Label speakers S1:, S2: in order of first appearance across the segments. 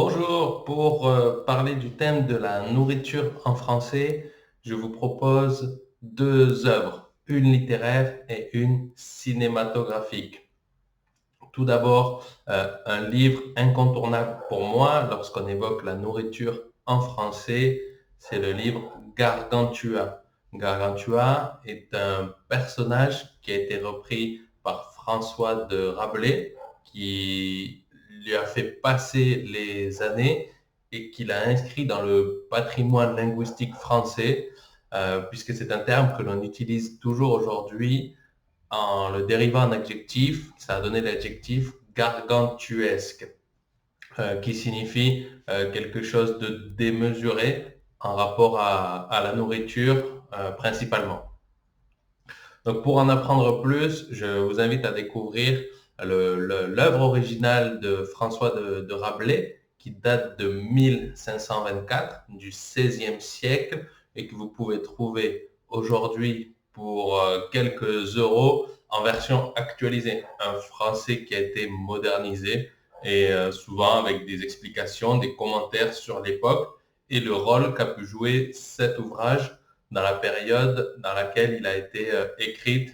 S1: Bonjour, pour parler du thème de la nourriture en français, je vous propose deux œuvres, une littéraire et une cinématographique. Tout d'abord, un livre incontournable pour moi lorsqu'on évoque la nourriture en français, c'est le livre Gargantua. Gargantua est un personnage qui a été repris par François de Rabelais, qui lui a fait passer les années et qu'il a inscrit dans le patrimoine linguistique français, puisque c'est un terme que l'on utilise toujours aujourd'hui en le dérivant en adjectif. Ça a donné l'adjectif gargantuesque, qui signifie quelque chose de démesuré en rapport à la nourriture principalement. Donc pour en apprendre plus, je vous invite à découvrir l'œuvre originale de François de Rabelais qui date de 1524, du XVIe siècle, et que vous pouvez trouver aujourd'hui pour quelques euros en version actualisée. Un français qui a été modernisé et souvent avec des explications, des commentaires sur l'époque et le rôle qu'a pu jouer cet ouvrage dans la période dans laquelle il a été écrit,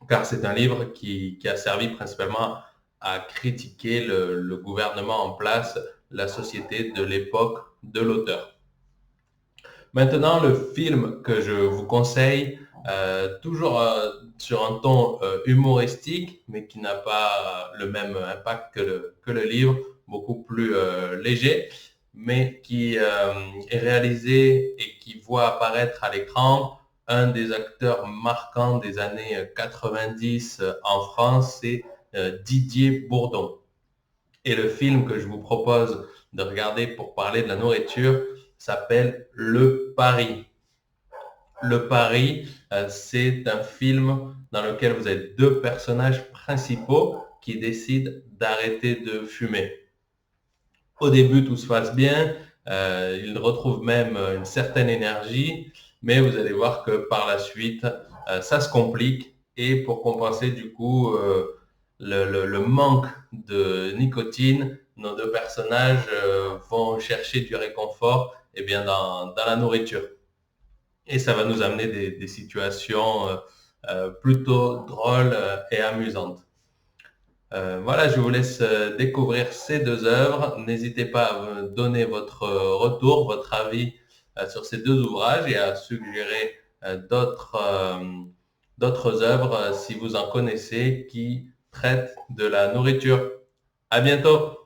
S1: car c'est un livre qui a servi principalement à critiquer le gouvernement en place, la société de l'époque de l'auteur. Maintenant, le film que je vous conseille, toujours sur un ton humoristique, mais qui n'a pas le même impact que le livre, beaucoup plus léger, mais qui est réalisé et qui voit apparaître à l'écran un des acteurs marquants des années 90 en France, c'est Didier Bourdon. Et le film que je vous propose de regarder pour parler de la nourriture s'appelle Le Pari. Le Pari, c'est un film dans lequel vous avez deux personnages principaux qui décident d'arrêter de fumer. Au début, tout se passe bien, ils retrouvent même une certaine énergie, mais vous allez voir que par la suite, ça se complique et pour compenser du coup le manque de nicotine, nos deux personnages vont chercher du réconfort bien, dans la nourriture. Et ça va nous amener des situations plutôt drôles et amusantes. Voilà, je vous laisse découvrir ces deux œuvres. N'hésitez pas à me donner votre retour, votre avis sur ces deux ouvrages et à suggérer d'autres œuvres si vous en connaissez qui traitent de la nourriture. À bientôt!